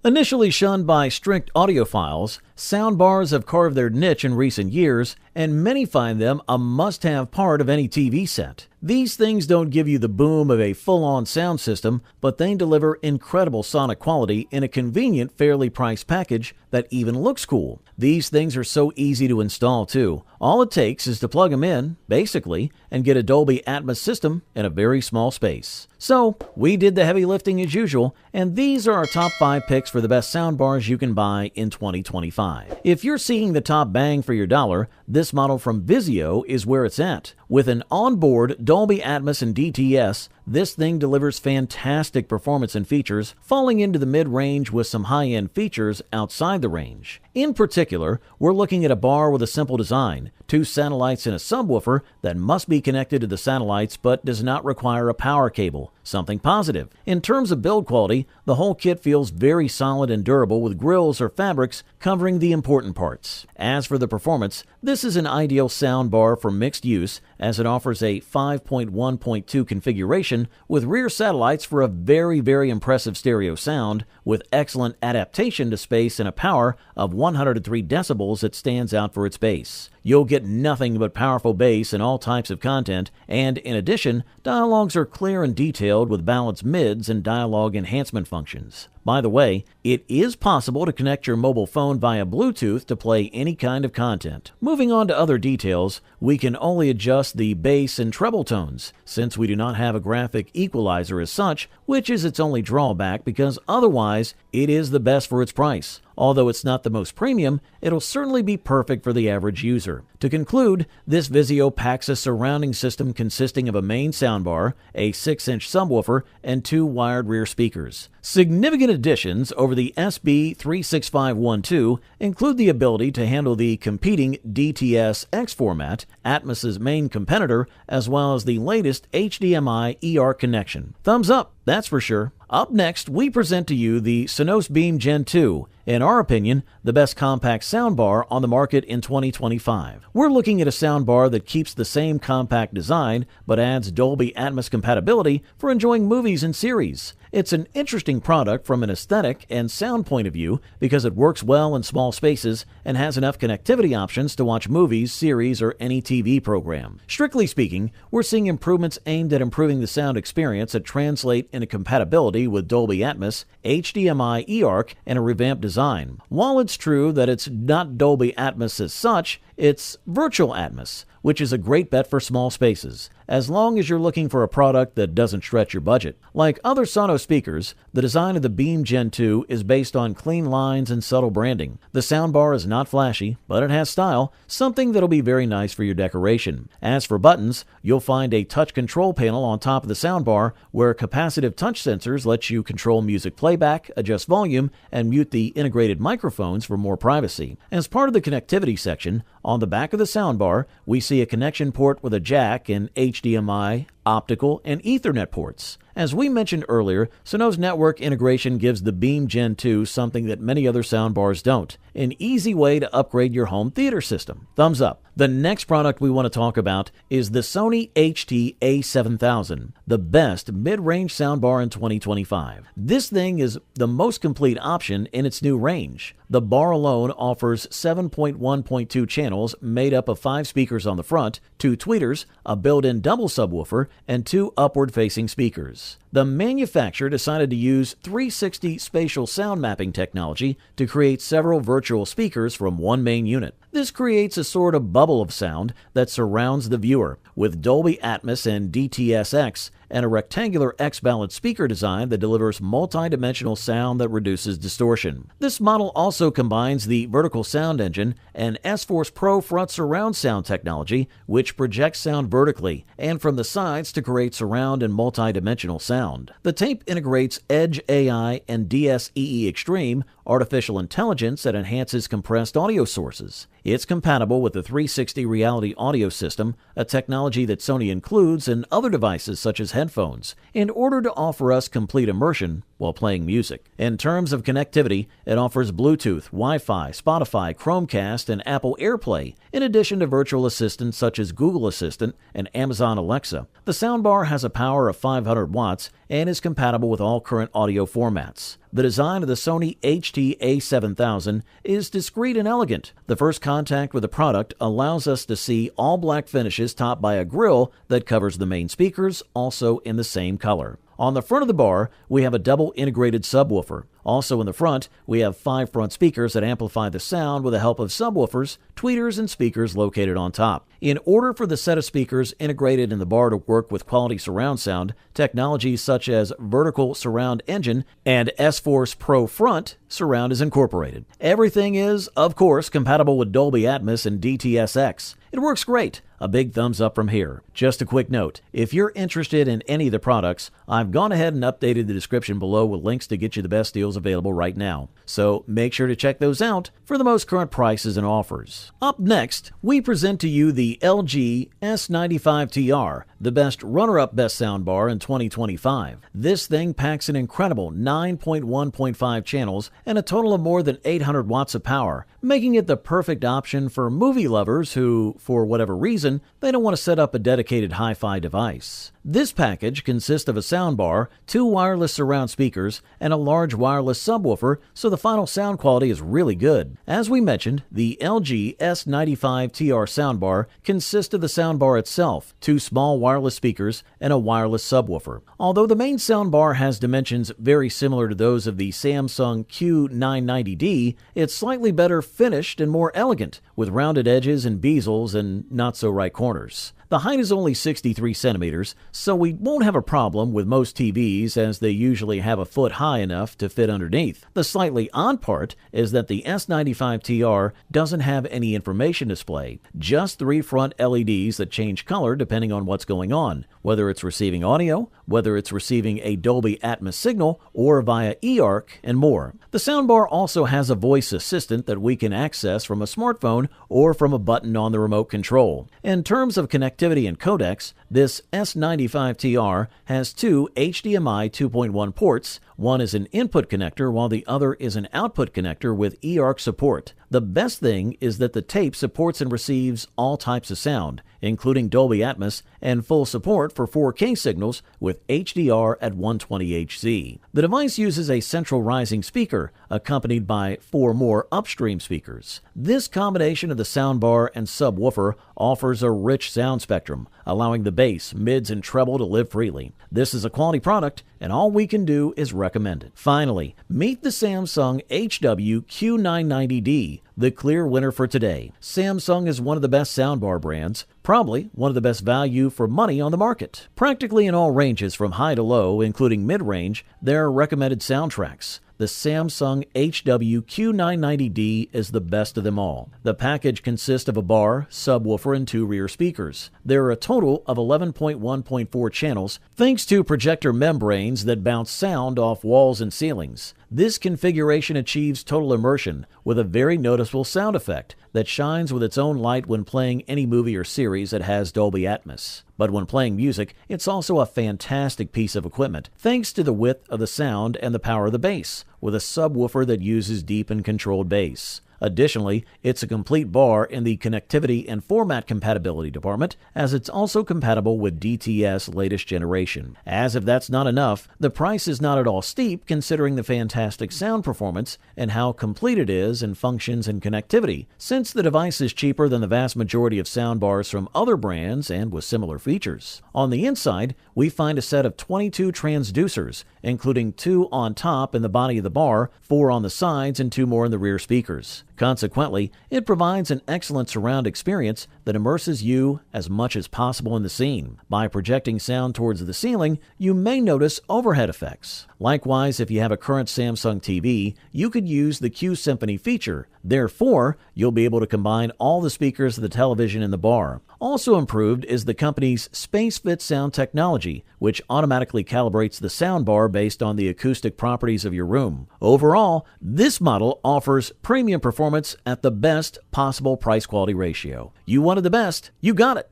Initially shunned by strict audiophiles, soundbars have carved their niche in recent years, and many find them a must-have part of any TV set. These things don't give you the boom of a full-on sound system, but they deliver incredible sonic quality in a convenient, fairly priced package that even looks cool. These things are so easy to install too. All it takes is to plug them in, basically, and get a Dolby Atmos system in a very small space. So, we did the heavy lifting as usual, and these are our top 5 picks for the best soundbars you can buy in 2025. If you're seeking the top bang for your dollar, this model from Vizio is where it's at. With an onboard Dolby Atmos and DTS, this thing delivers fantastic performance and features, falling into the mid-range with some high-end features outside the range. In particular, we're looking at a bar with a simple design, 2 satellites and a subwoofer that must be connected to the satellites but does not require a power cable, something positive. In terms of build quality, the whole kit feels very solid and durable with grills or fabrics covering the important parts. As for the performance, this is an ideal soundbar for mixed use as it offers a 5.1.2 configuration with rear satellites for a very impressive stereo sound with excellent adaptation to space and a power of 103 decibels that stands out for its bass. You'll get nothing but powerful bass in all types of content, and in addition, dialogues are clear and detailed with balanced mids and dialogue enhancement functions. By the way, it is possible to connect your mobile phone via Bluetooth to play any kind of content. Moving on to other details, we can only adjust the bass and treble tones, since we do not have a graphic equalizer as such, which is its only drawback because otherwise it is the best for its price. Although it's not the most premium, it'll certainly be perfect for the average user. To conclude, this Vizio packs a surrounding system consisting of a main soundbar, a 6-inch subwoofer, and 2 wired rear speakers. Significant additions over the SB36512 include the ability to handle the competing DTS-X format, Atmos's main competitor, as well as the latest HDMI eARC connection. Thumbs up, that's for sure. Up next, we present to you the Sonos Beam Gen 2, in our opinion, the best compact soundbar on the market in 2025. We're looking at a soundbar that keeps the same compact design, but adds Dolby Atmos compatibility for enjoying movies and series. It's an interesting product from an aesthetic and sound point of view because it works well in small spaces and has enough connectivity options to watch movies, series, or any TV program. Strictly speaking, we're seeing improvements aimed at improving the sound experience that translate into compatibility with Dolby Atmos, HDMI eARC, and a revamped design. While it's true that it's not Dolby Atmos as such, it's virtual Atmos, which is a great bet for small spaces, as long as you're looking for a product that doesn't stretch your budget. Like other Sonos speakers, the design of the Beam Gen 2 is based on clean lines and subtle branding. The soundbar is not flashy, but it has style, something that'll be very nice for your decoration. As for buttons, you'll find a touch control panel on top of the soundbar where capacitive touch sensors let you control music playback, adjust volume, and mute the integrated microphones for more privacy. As part of the connectivity section, on the back of the soundbar, we see a connection port with a jack and HDMI, optical, and Ethernet ports. As we mentioned earlier, Sonos network integration gives the Beam Gen 2 something that many other soundbars don't, an easy way to upgrade your home theater system. Thumbs up. The next product we want to talk about is the Sony HT-A7000, the best mid-range soundbar in 2025. This thing is the most complete option in its new range. The bar alone offers 7.1.2 channels made up of 5 speakers on the front, 2 tweeters, a built-in double subwoofer, and 2 upward-facing speakers. The manufacturer decided to use 360 spatial sound mapping technology to create several virtual speakers from one main unit. This creates a sort of bubble of sound that surrounds the viewer, with Dolby Atmos and DTS-X, and a rectangular X-balanced speaker design that delivers multi-dimensional sound that reduces distortion. This model also combines the vertical sound engine and S-Force Pro front surround sound technology, which projects sound vertically and from the sides to create surround and multi-dimensional sound. The tape integrates Edge AI and DSEE Extreme, artificial intelligence that enhances compressed audio sources. It's compatible with the 360 reality audio system, a technology that Sony includes in other devices such as headphones, in order to offer us complete immersion while playing music. In terms of connectivity, it offers Bluetooth, Wi-Fi, Spotify, Chromecast, and Apple AirPlay, in addition to virtual assistants such as Google Assistant and Amazon Alexa. The soundbar has a power of 500 watts and is compatible with all current audio formats. The design of the Sony HT-A7000 is discreet and elegant. The first contact with the product allows us to see all black finishes topped by a grille that covers the main speakers, also in the same color. On the front of the bar, we have a double integrated subwoofer. Also in the front, we have 5 front speakers that amplify the sound with the help of subwoofers, tweeters, and speakers located on top. In order for the set of speakers integrated in the bar to work with quality surround sound, technologies such as vertical surround engine and S-Force Pro front surround is incorporated. Everything is, of course, compatible with Dolby Atmos and DTS:X. It works great. A big thumbs up from here. Just a quick note, if you're interested in any of the products, I've gone ahead and updated the description below with links to get you the best deals available right now. So make sure to check those out for the most current prices and offers. Up next, we present to you the LG S95TR, the best runner-up best soundbar in 2025. This thing packs an incredible 9.1.5 channels and a total of more than 800 watts of power, making it the perfect option for movie lovers who, for whatever reason, they don't want to set up a dedicated hi-fi device. This package consists of a soundbar, 2 wireless surround speakers, and a large wireless subwoofer, so the final sound quality is really good. As we mentioned, the LG S95TR soundbar consists of the soundbar itself, 2 small wireless speakers, and a wireless subwoofer. Although the main soundbar has dimensions very similar to those of the Samsung Q990D, it's slightly better finished and more elegant, with rounded edges and bezels and not-so-right corners. The height is only 63 centimeters, so we won't have a problem with most TVs as they usually have a foot high enough to fit underneath. The slightly odd part is that the S95TR doesn't have any information display, just 3 front LEDs that change color depending on what's going on, whether it's receiving audio, whether it's receiving a Dolby Atmos signal, or via eARC, and more. The soundbar also has a voice assistant that we can access from a smartphone or from a button on the remote control. In terms of connectivity and codecs, this S95TR has 2 HDMI 2.1 ports. One is an input connector while the other is an output connector with eARC support. The best thing is that the tape supports and receives all types of sound, including Dolby Atmos, and full support for 4K signals with HDR at 120Hz. The device uses a central rising speaker, accompanied by 4 more upstream speakers. This combination of the soundbar and subwoofer offers a rich sound spectrum, allowing the bass, mids, and treble to live freely. This is a quality product, and all we can do is recommend it. Finally, meet the Samsung HW-Q990D, the clear winner for today. Samsung is one of the best soundbar brands, probably one of the best value for money on the market. Practically in all ranges from high to low, including mid-range, there are recommended soundtracks. The Samsung HW-Q990D is the best of them all. The package consists of a bar, subwoofer, and 2 rear speakers. There are a total of 11.1.4 channels, thanks to projector membranes that bounce sound off walls and ceilings. This configuration achieves total immersion with a very noticeable sound effect that shines with its own light when playing any movie or series that has Dolby Atmos. But when playing music, it's also a fantastic piece of equipment, thanks to the width of the sound and the power of the bass, with a subwoofer that uses deep and controlled bass. Additionally, it's a complete bar in the connectivity and format compatibility department, as it's also compatible with DTS latest generation. As if that's not enough, the price is not at all steep considering the fantastic sound performance and how complete it is in functions and connectivity, since the device is cheaper than the vast majority of soundbars from other brands and with similar features. On the inside, we find a set of 22 transducers, including 2 on top in the body of the bar, 4 on the sides, and 2 more in the rear speakers. Consequently, it provides an excellent surround experience that immerses you as much as possible in the scene. By projecting sound towards the ceiling, you may notice overhead effects. Likewise, if you have a current Samsung TV, you could use the Q Symphony feature. Therefore, you'll be able to combine all the speakers of the television in the bar. Also improved is the company's SpaceFit sound technology, which automatically calibrates the soundbar based on the acoustic properties of your room. Overall, this model offers premium performance at the best possible price-quality ratio. You wanted the best, you got it.